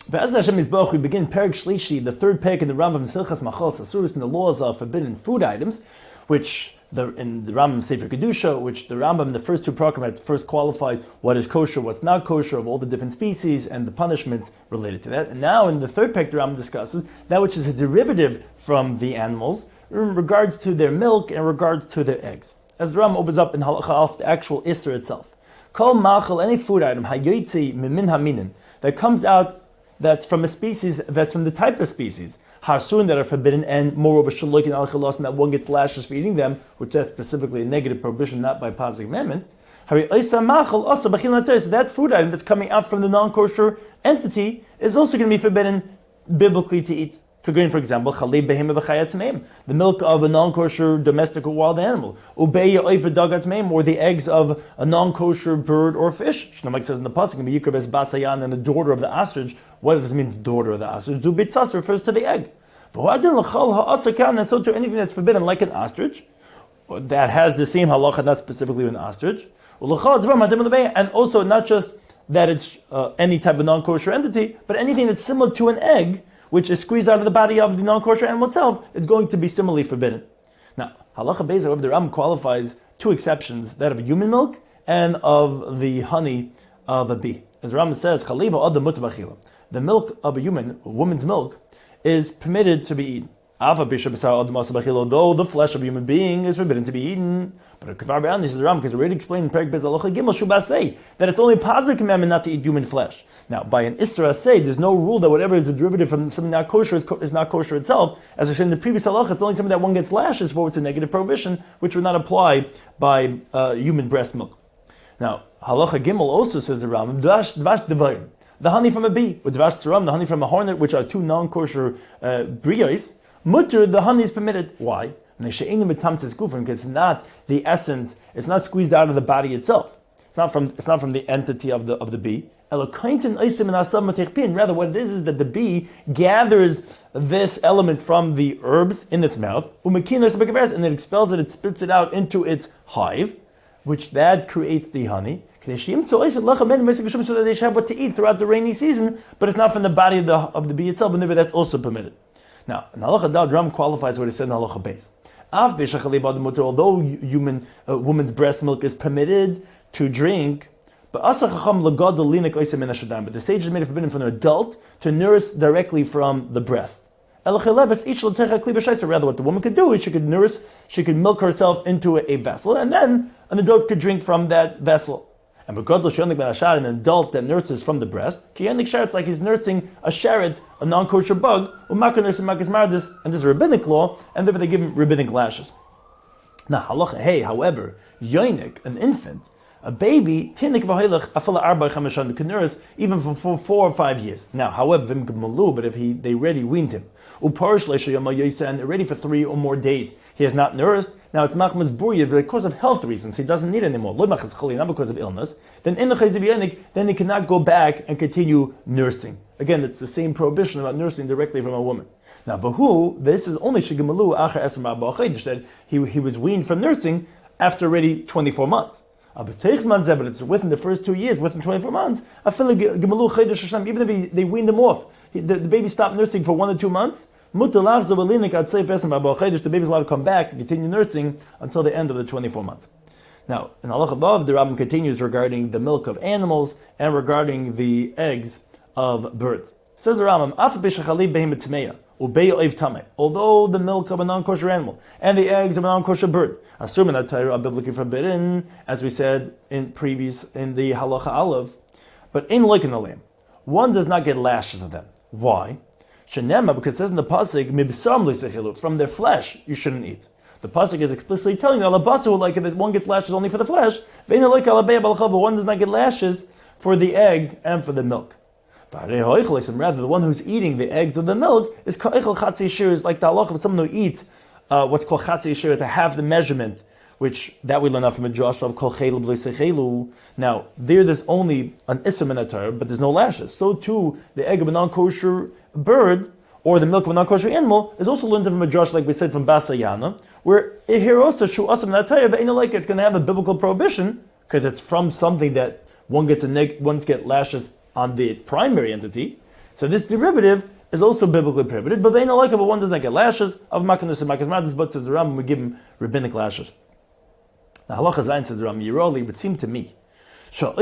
Be'ez Hashem Yisboch, we begin Perek Shlishi, the third perek in the Rambam, Hilchos Machos Assuros, in the laws of forbidden food items, which in the Rambam Sefer Kedusha, which the Rambam, the first two parakim, had first qualified what is kosher, what's not kosher, of all the different species, and the punishments related to that. And now in the third perek, the Rambam discusses that which is a derivative from the animals, in regards to their milk and in regards to their eggs. As the Rambam opens up in Halacha Alf, the actual Isser itself. Kol machal, any food item, hayoytzi mimin haminin, that comes out, that's from a species, that's from the type of species, harsun, that are forbidden, and moreover shaloik and al-chalos, and that one gets lashes for eating them, which is specifically a negative prohibition, not by positive amendment. So that food item that's coming out from the non-kosher entity is also going to be forbidden biblically to eat. For example, the milk of a non-kosher domestic or wild animal, or the eggs of a non-kosher bird or fish. Shlomo says in the pasuk, and the daughter of the ostrich. What does it mean, daughter of the ostrich? Zubitzas refers to the egg. And so to anything that's forbidden, like an ostrich, that has the same halacha, not specifically an ostrich. And also not just that it's any type of non-kosher entity, but anything that's similar to an egg, which is squeezed out of the body of the non-kosher animal itself, is going to be similarly forbidden. Now, halacha beis, however, the Rambam qualifies two exceptions, that of human milk and of the honey of a bee. As the Rambam says, the milk of a woman's milk, is permitted to be eaten. Although the flesh of a human being is forbidden to be eaten. But this is the Rambam, because we already explained in Perek Bez Halacha Gimel Shubasei that it's only a positive commandment not to eat human flesh. Now, by an Isra Asei, there's no rule that whatever is a derivative from something not kosher is not kosher itself. As I said in the previous Halacha, it's only something that one gets lashes for, it's a negative prohibition, which would not apply by human breast milk. Now, Halacha Gimel also says the Rambam, Dvash Devayim, the honey from a bee, with Dvash Tzaram, the honey from a hornet, which are two non-kosher briyos, mutter, the honey is permitted. Why? Because it's not the essence, it's not squeezed out of the body itself. It's not from the entity of the bee. Rather, what it is that the bee gathers this element from the herbs in its mouth, and it expels it, it spits it out into its hive, which that creates the honey. So that they should have what to eat throughout the rainy season, but it's not from the body of the bee itself, and that's also permitted. Now, in Halacha Dal, Ram qualifies what he said in Halacha Beis. Although woman's breast milk is permitted to drink, but the sages made it forbidden for an adult to nurse directly from the breast. Rather, what the woman could do is she could milk herself into a vessel, and then an adult could drink from that vessel. And an adult that nurses from the breast, it's like he's nursing a sheret, a non-kosher bug, and this is a rabbinic law, and therefore they give him rabbinic lashes. Now, halacha hey, however, yoinik, an infant, a baby, tinik can nurse even for 4 or 5 years. Now, however, but if they already weaned him, and already for 3 or more days he has not nursed, now it's machmas burya, but because of health reasons, he doesn't need it anymore, not because of illness, then he cannot go back and continue nursing. Again, it's the same prohibition about nursing directly from a woman. Now, this is only that he was weaned from nursing after already 24 months. But it's within the first 2 years, within 24 months, even if they weaned him off, the baby stopped nursing for 1 or 2 months, the baby is allowed to come back and continue nursing until the end of the 24 months. Now, in Halacha above, the Rambam continues regarding the milk of animals and regarding the eggs of birds. Says the Rambam, although the milk of a non-kosher animal and the eggs of a non-kosher bird are biblically forbidden, as we said in the Halacha Aleph, but in like in the lamb, one does not get lashes of them. Why? Because it says in the pasuk, from their flesh you shouldn't eat. The pasuk is explicitly telling you that one gets lashes only for the flesh, but one does not get lashes for the eggs and for the milk. And rather, the one who's eating the eggs or the milk is like the halacha of someone who eats what's called chatzei shir, to have the measurement, which that we learn out from a Josh of kol chelu b'lo sechelu. Now, there's only an isser min haTorah, but there's no lashes. So too, the egg of a non-kosher bird or the milk of a non-kosher animal is also learned from a Josh, like we said, from Basayana, where here also shu asam min haTorah, like it's going to have a biblical prohibition because it's from something that one gets lashes on the primary entity. So this derivative is also biblically prohibited, but one does not get lashes of makanus and makas, but says the Rambam, we give him rabbinic lashes. Now halacha zayin says the Rambam, Yeroli, it would seem to me, someone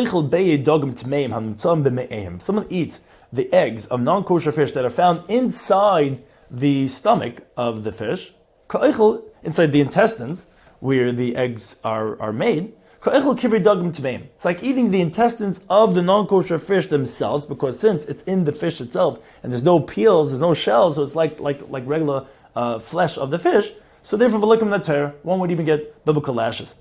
eats the eggs of non-kosher fish that are found inside the stomach of the fish, inside the intestines where the eggs are made. It's like eating the intestines of the non-kosher fish themselves, because since it's in the fish itself and there's no peels, there's no shells, so it's like regular flesh of the fish. So therefore, one would even get biblical lashes.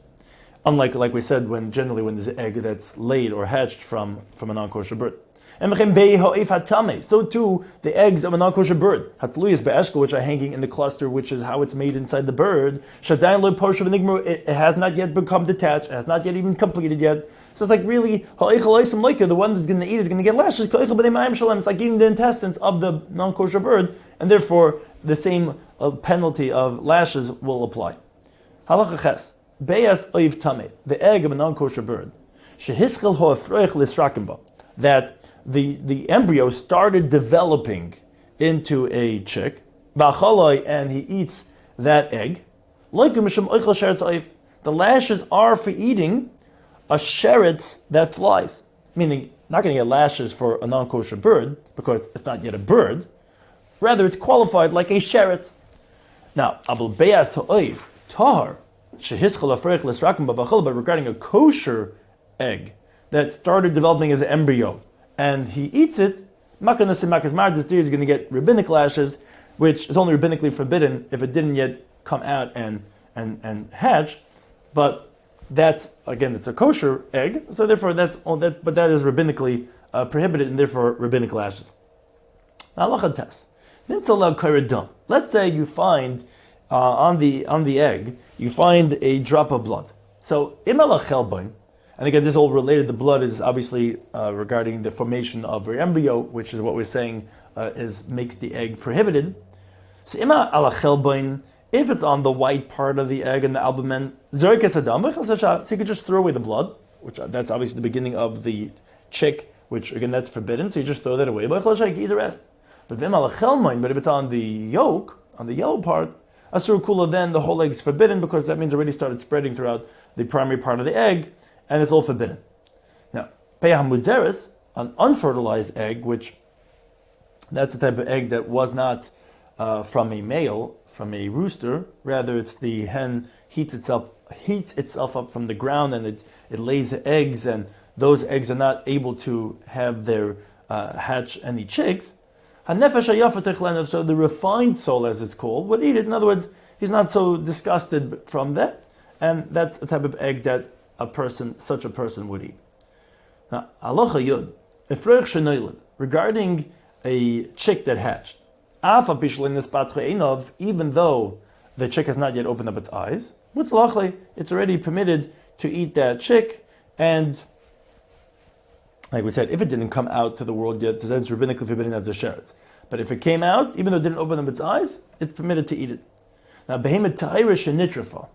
Unlike, like we said, when there's an egg that's laid or hatched from a non-kosher bird. So too, the eggs of a non-kosher bird, which are hanging in the cluster, which is how it's made inside the bird. It has not yet become detached, it has not yet even completed yet. So it's like really, the one that's going to eat is going to get lashes. It's like eating the intestines of the non-kosher bird, and therefore the same penalty of lashes will apply. Halacha ches. Beyas oiv tameh, the egg of a non-kosher bird, that the embryo started developing into a chick, and he eats that egg. The lashes are for eating a sheretz that flies, meaning not going to get lashes for a non-kosher bird because it's not yet a bird. Rather, it's qualified like a sheretz. Now, abul beyas ha'oiv tahar. But regarding a kosher egg that started developing as an embryo and he eats it, this deer is going to get rabbinic lashes, which is only rabbinically forbidden if it didn't yet come out and hatch. But that's, again, it's a kosher egg, so therefore but that is rabbinically prohibited, and therefore rabbinic lashes. Now, halacha tes. Let's say you find on the egg, you find a drop of blood. So, and again, this all related. The blood is obviously regarding the formation of your embryo, which is what we're saying makes the egg prohibited. So, if it's on the white part of the egg and the albumen, so you could just throw away the blood, which that's obviously the beginning of the chick, which again that's forbidden. So you just throw that away. But eat the rest. But if it's on the yolk, on the yellow part, Asur kula, then the whole egg is forbidden, because that means it already started spreading throughout the primary part of the egg, and it's all forbidden. Now, peyah muzeres, an unfertilized egg, which that's the type of egg that was not from a male, from a rooster. Rather, it's the hen heats itself up from the ground, and it lays eggs, and those eggs are not able to have their hatch any chicks. So the refined soul, as it's called, would eat it. In other words, he's not so disgusted from that, and that's the type of egg that such a person would eat. Now, halacha yud, regarding a chick that hatched, even though the chick has not yet opened up its eyes, it's already permitted to eat that chick, and like we said, if it didn't come out to the world yet, then it's rabbinically forbidden as a sheretz. But if it came out, even though it didn't open up its eyes, it's permitted to eat it. Now, behemoth ta'irish and nitrafa.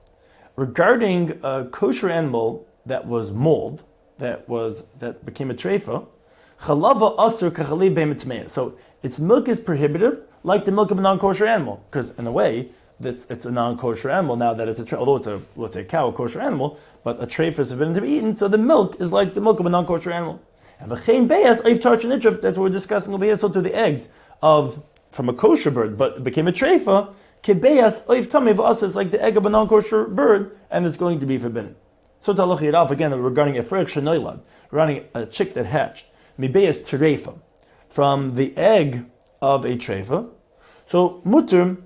Regarding a kosher animal that was mauled, that became a treifa, chalava asur kachaliv behemoth tmeya. So its milk is prohibited, like the milk of a non-kosher animal, because in a way, it's a non-kosher animal now that it's although it's a, let's say, a cow, a kosher animal, but a treifa is forbidden to be eaten, so the milk is like the milk of a non-kosher animal. And that's what we're discussing over here. So to the eggs from a kosher bird, but it became a treifa, is like the egg of a non-kosher bird, and it's going to be forbidden. So to halacha yirav, again, regarding a frech shenoilad, regarding a chick that hatched, mibeyas treifa, from the egg of a treifa, so mutter,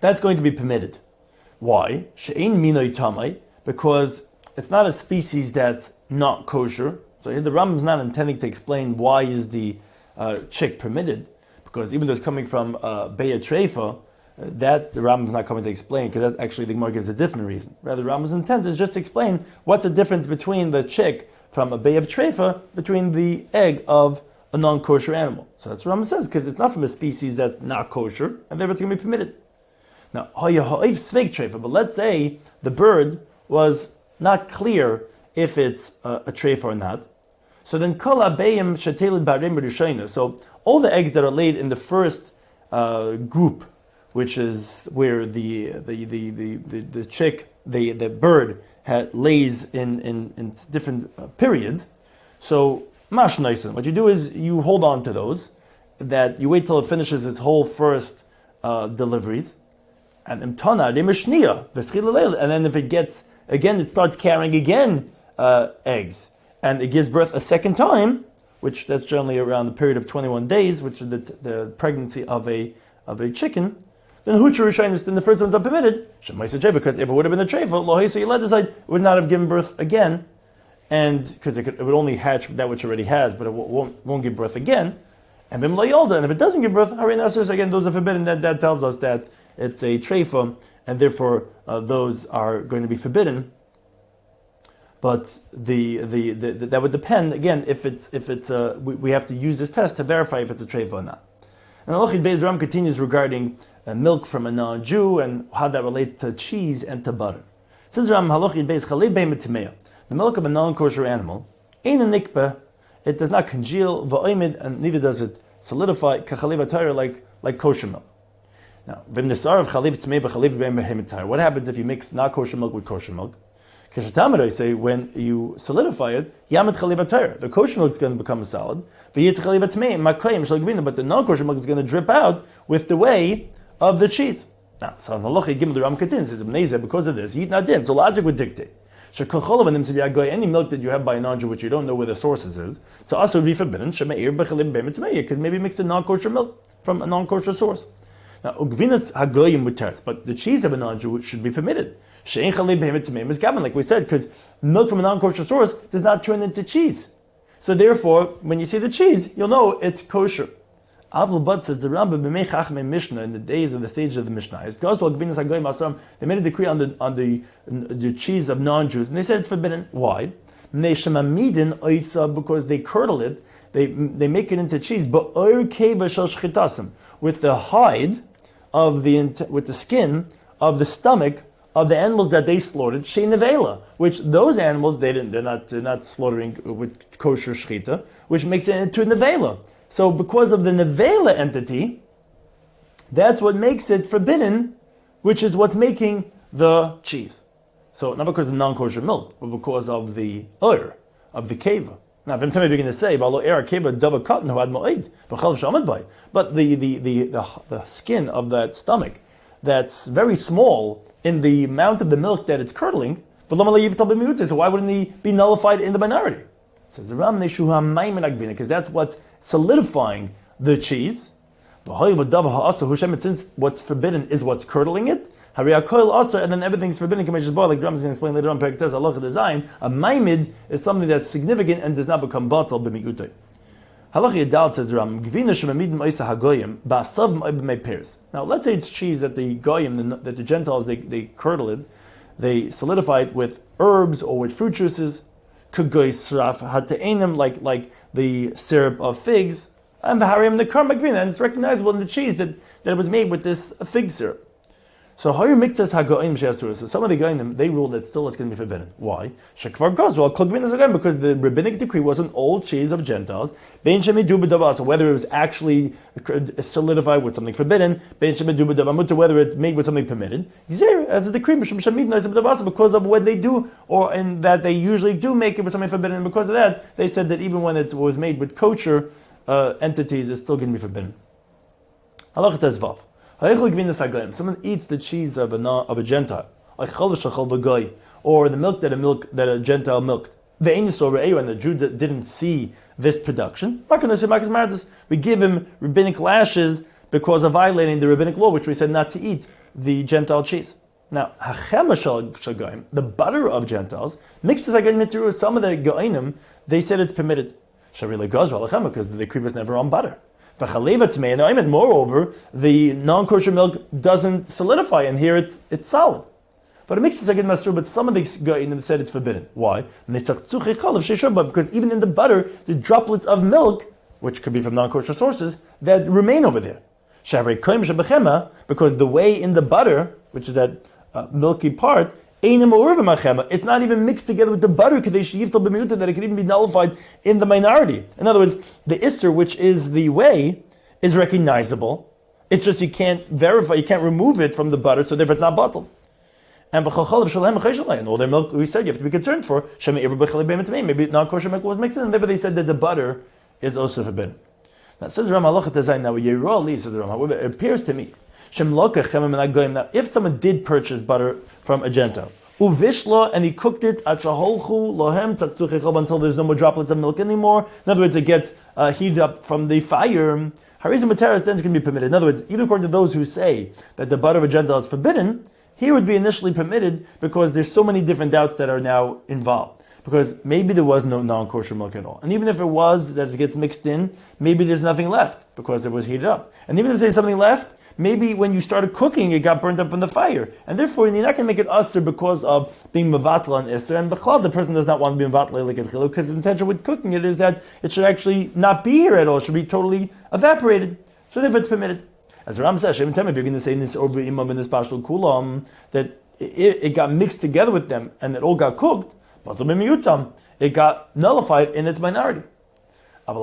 that's going to be permitted. Why? She'ein minoi tamai, because it's not a species that's not kosher. So the Rambam is not intending to explain why is the chick permitted, because even though it's coming from Beya Treifa, that the Rambam is not coming to explain, because that actually the Gemara gives a different reason. Rather, the Rambam's intent is just to explain what's the difference between the chick from a Beya Treifa, between the egg of a non-kosher animal. So that's what Rambam says, because it's not from a species that's not kosher, and therefore it's going to be permitted. Now, but let's say the bird was not clear if it's a treifa or not. So then, so all the eggs that are laid in the first group, which is where the chick, the bird lays in different periods. So mash nice. What you do is you hold on to those, that you wait till it finishes its whole first deliveries, and imtana de mishnia, and then if it gets again, it starts carrying again eggs, and it gives birth a second time, which that's generally around the period of 21 days, which is the pregnancy of a chicken. Then then the first ones are permitted, because if it would have been a treifa, so you let decide it would not have given birth again, and because it would only hatch that which already has, but it won't give birth again. And then and if it doesn't give birth, Assuros, again, those are forbidden. That tells us that it's a treifa, and therefore those are going to be forbidden. But that would depend again if we have to use this test to verify if it's a treifa or not. And Halachic Beis Ram continues regarding milk from a non-Jew and how that relates to cheese and to butter. Says Ram Halachic Beis Chalei Bein Mitmeya, the milk of a non-kosher animal, ein a nikbeh, it does not congeal, va'oimid, and neither does it solidify, kachalev Torah, like kosher milk. Now, what happens if you mix not kosher milk with kosher milk? I say when you solidify it, the kosher milk is going to become solid, but the non-kosher milk is going to drip out with the whey of the cheese. Now, so the Ram says because of this, so logic would dictate. Any milk that you have by a non-Jew which you don't know where the sources is, so also would be forbidden, because maybe mixed in non-kosher milk from a non-kosher source. Now, but the cheese of a non-Jew should be permitted. Like we said, because milk from a non-kosher source does not turn into cheese. So therefore, when you see the cheese, you'll know it's kosher. Avl Bud says the Rambam Mishneh in the days of the stage of the Mishneh. They made a decree on the cheese of non-Jews, and they said it's forbidden. Why? Because they curdle it, they make it into cheese, but with the hide of with the skin of the stomach of the animals that they slaughtered, nevela, which those animals they're not slaughtering with kosher shchita, which makes it into nevela. So because of the nevela entity, that's what makes it forbidden, which is what's making the cheese. So not because of non-kosher milk, but because of the of the keva. Now, if I'm going to say, but the skin of that stomach, that's very small in the amount of the milk that it's curdling, so why wouldn't he be nullified in the minority? Says the Ram, because that's what's solidifying the cheese. Since what's forbidden is what's curdling it, and then everything's forbidden, like the Ram is going to explain later on, a maimid is something that's significant and does not become batal b'mi'utay. Halachi Yadal says the Ram, now let's say it's cheese that the goyim, that the Gentiles, they curdle it, they solidify it with herbs or with fruit juices, like the syrup of figs, and it's recognizable in the cheese that it was made with this fig syrup. So how you mix this hagoim she'asur? So some of the goyim, they rule that still it's going to be forbidden. Why? Because the rabbinic decree was an old cheese of Gentiles. So whether it was actually solidified with something forbidden, whether it's made with something permitted, as a decree because of what they do, or in that they usually do make it with something forbidden. And because of that, they said that even when it was made with kosher entities, it's still going to be forbidden. Halachah Tezvav. Someone eats the cheese of a Gentile, or the milk that a Gentile milked. And the Jew didn't see this production. We give him rabbinic lashes because of violating the rabbinic law, which we said not to eat the Gentile cheese. Now, the butter of Gentiles, mixed with some of the goinim, they said it's permitted. Because the decree was never on butter. Moreover, the non-kosher milk doesn't solidify, and here it's solid. But it makes it masur. But some of the goyim said it's forbidden. Why? Because even in the butter, the droplets of milk, which could be from non-kosher sources, that remain over there. Because the whey in the butter, which is that milky part, It's not even mixed together with the butter that it can even be nullified in the minority. In other words, the Isser, which is the whey, is recognizable. It's just you can't verify, you can't remove it from the butter, so therefore it's not bottled. And all their milk, we said you have to be concerned for. Maybe non-kosher milk was mixed in, and therefore they said that the butter is also forbidden. Now, says Rambam, says the Rambam, it appears to me, now, if someone did purchase butter from a Gentile, uvishla, and he cooked it until there's no more droplets of milk anymore, in other words, it gets heated up from the fire, harizim materas, then it's going to be permitted. In other words, even according to those who say that the butter of a Gentile is forbidden, here would be initially permitted because there's so many different doubts that are now involved. Because maybe there was no non-kosher milk at all. And even if it was, that it gets mixed in, maybe there's nothing left because it was heated up. And even if there's something left, maybe when you started cooking, it got burnt up in the fire. And therefore, you're not going to make it usher because of being mevatla and isser. And the person does not want to be mevatla like at chilu, because his intention with cooking it is that it should actually not be here at all. It should be totally evaporated. So therefore, it's permitted. As Ram says, if you're going to say in this orbe imam in this pashtul kulam, that it got mixed together with them and it all got cooked, it got nullified in its minority. But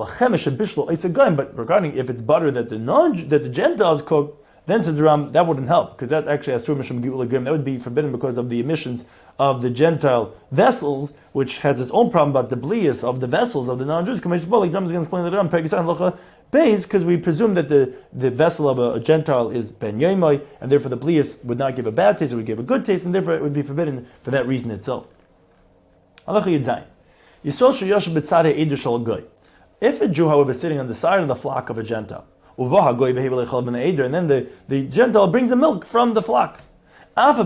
regarding if it's butter that the Gentiles cook, then says the Ram, that wouldn't help, because that's actually that would be forbidden because of the emissions of the Gentile vessels, which has its own problem about the blias of the vessels of the non-Jews. Ram is going to explain that because we presume that the vessel of a Gentile is ben yomoy, and therefore the blias would not give a bad taste, it would give a good taste, and therefore it would be forbidden for that reason itself. If a Jew, however, is sitting on the side of the flock of a Gentile, and then the Gentile brings the milk from the flock, although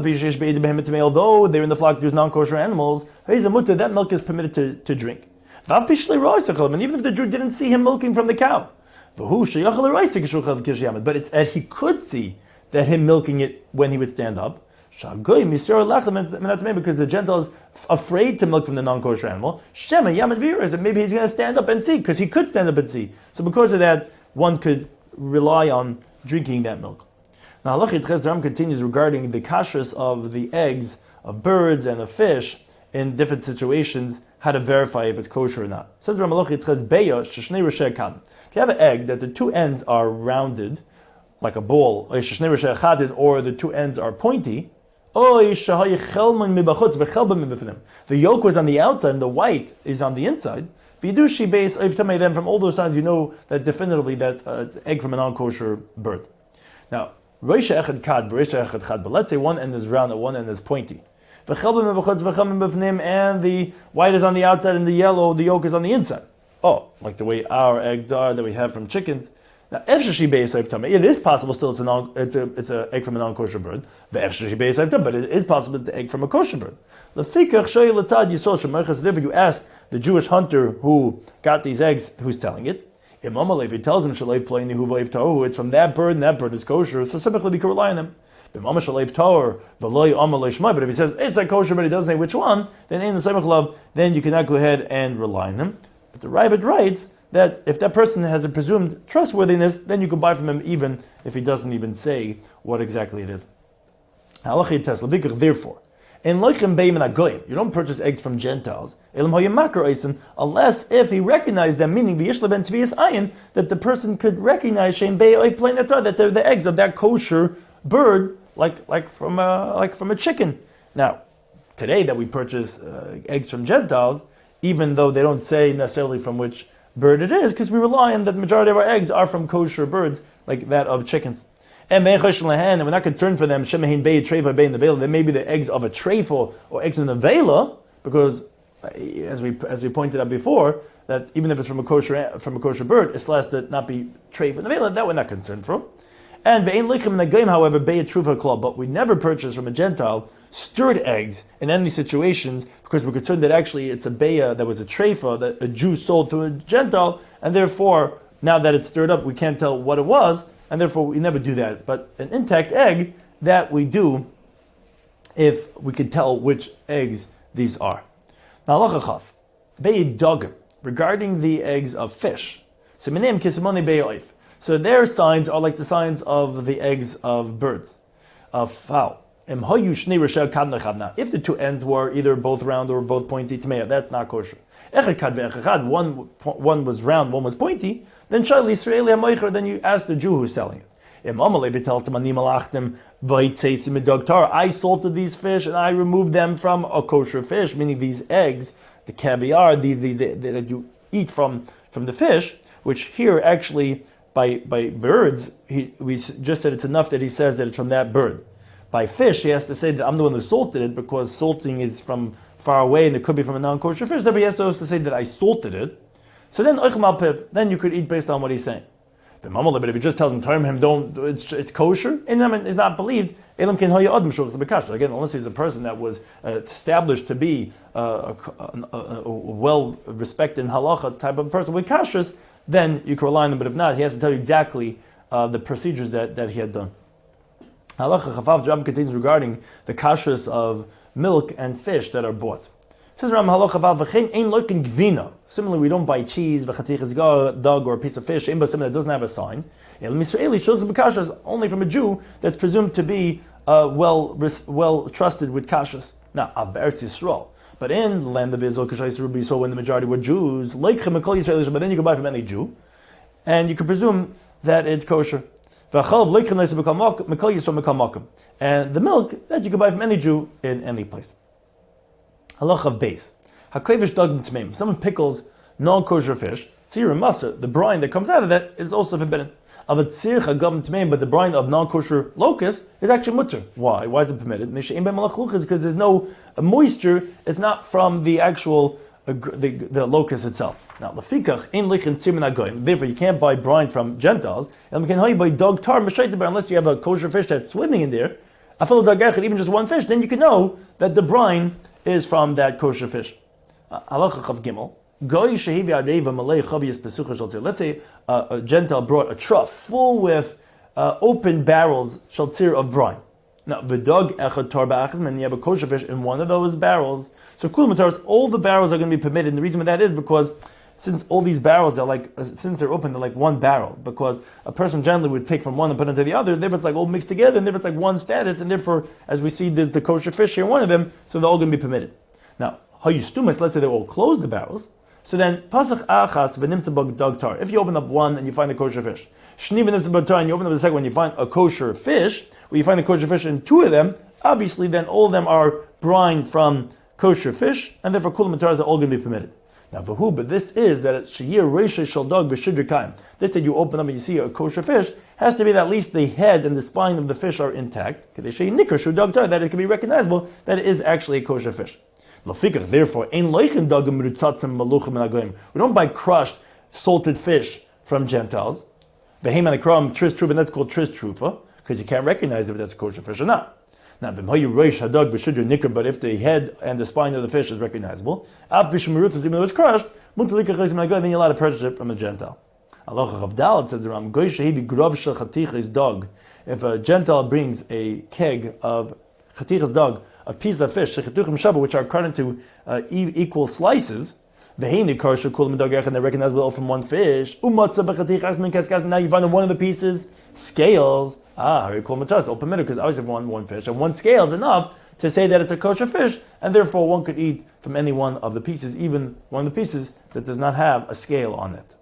they're in the flock, there's non-kosher animals, that milk is permitted to drink. And even if the Jew didn't see him milking from the cow, but it's that he could see that him milking it when he would stand up, because the Gentile is afraid to milk from the non-kosher animal, that maybe he's going to stand up and see, because he could stand up and see. So because of that, one could rely on drinking that milk. Now, the Ram continues regarding the kashrus of the eggs of birds and of fish in different situations, how to verify if it's kosher or not. It says Ram, if you have an egg that the two ends are rounded, like a ball, or the two ends are pointy, the yolk was on the outside and the white is on the inside, then from all those signs you know that definitively that's an egg from a non-kosher bird. Now, but let's say one end is round and one end is pointy. And the white is on the outside and the yolk is on the inside. Oh, like the way our eggs are that we have from chickens. Now, it is possible still it's an egg from a non-kosher bird. But it is possible it's an egg from a kosher bird. Therefore, you ask the Jewish hunter who got these eggs, who's selling it. If he tells him it's from that bird and that bird is kosher, so typically we can rely on them. But if he says it's a kosher but he doesn't say which one, then you cannot go ahead and rely on them. But the Rabbi writes that if that person has a presumed trustworthiness, then you can buy from him even if he doesn't even say what exactly it is. Therefore, you don't purchase eggs from Gentiles unless if he recognized them, meaning that the person could recognize that they're the eggs of that kosher bird, like from a chicken. Now, today that we purchase eggs from Gentiles, even though they don't say necessarily from which bird it is, because we rely on that the majority of our eggs are from kosher birds, like that of chickens. And we're not concerned for them, then maybe the eggs of a trefa or eggs in the vela, because as we pointed out before, that even if it's from a kosher bird, it's less to not be trefa in the vela, that we're not concerned for. And however, but we never purchase from a Gentile stirred eggs in any situations, because we're concerned that actually it's a beya that was a trefa that a Jew sold to a Gentile, and therefore now that it's stirred up we can't tell what it was, and therefore we never do that. But an intact egg, that we do if we can tell which eggs these are. Now halacha chaf, be'edagim, regarding the eggs of fish, so their signs are like the signs of the eggs of birds, of fowl. Now, if the two ends were either both round or both pointy tmeya, that's not kosher. One was round, one was pointy, then then you ask the Jew who's selling it. I salted these fish and I removed them from a kosher fish, meaning these eggs, the caviar, that you eat from the fish, which here actually by birds, we just said it's enough that he says that it's from that bird. By fish, he has to say that I'm the one who salted it because salting is from far away and it could be from a non-kosher fish. Therefore, he has to also say that I salted it. So then you could eat based on what he's saying. But if he just tells him, it's kosher, and is not believed, again, unless he's a person that was established to be a well-respected halacha type of person with kashrus, then you can rely on him. But if not, he has to tell you exactly the procedures that he had done. Halacha Chafaf Rambam contains regarding the kashrus of milk and fish that are bought. It says Rambam Halacha Chafaf ein loiken gvina. Similarly, we don't buy cheese, v'chatichas dog, or a piece of fish, something that doesn't have a sign. Misraeli shows the kashrus only from a Jew that's presumed to be well trusted with kashrus. Now, av be'eretz Yisrael. But in the land of Israel, so when the majority were Jews, but then you can buy from any Jew, and you can presume that it's kosher. And the milk that you can buy from any Jew in any place. Halach of base. Someone pickles non-kosher fish, tzir and mustard, the brine that comes out of that is also forbidden. But the brine of non-kosher locust is actually mutter. Why? Why is it permitted? Because there's no moisture. It's not from the actual the locust itself. Now, therefore, you can't buy brine from Gentiles. And we can buy dog tar unless you have a kosher fish that's swimming in there. Even just one fish, then you can know that the brine is from that kosher fish. Halacha of Gimel. Let's say a Gentile brought a trough full with open barrels shaltzir of brine. Now, the dog echad tar ba'achas, and you have a kosher fish in one of those barrels. So all the barrels are going to be permitted. And the reason for that is because since all these barrels are since they're open, they're like one barrel. Because a person generally would take from one and put into the other. Therefore, it's like all mixed together, and therefore it's like one status. And therefore, as we see, there's the kosher fish here, one of them, so they're all going to be permitted. Now, how you stumas? Let's say they all close the barrels. So then, pasach achas v'nimtzah dog tar. If you open up one and you find a kosher fish, shni v'nimtzah tar, and you open up the second one, you find a kosher fish. Where you find a kosher fish in two of them, obviously, then all of them are brine from kosher fish, and therefore kul mataras are all going to be permitted. Now, but this is that it's sheyir reisha shel dog b'shidrikayim. This that you open up and you see a kosher fish has to be that at least the head and the spine of the fish are intact. That it can be recognizable that it is actually a kosher fish. Therefore, we don't buy crushed, salted fish from Gentiles. And that's called tris trufa, because you can't recognize if that's a kosher fish or not. Now, but if the head and the spine of the fish is recognizable, even though it's crushed, then you're allowed to purchase it from a Gentile. Says the Rambam, if a Gentile brings a keg of chatichas dog, a piece of fish, which are cut into equal slices, and they're recognizable from one fish. Now you find in one of the pieces scales. Open because I always have one fish, and one scale is enough to say that it's a kosher fish, and therefore one could eat from any one of the pieces, even one of the pieces that does not have a scale on it.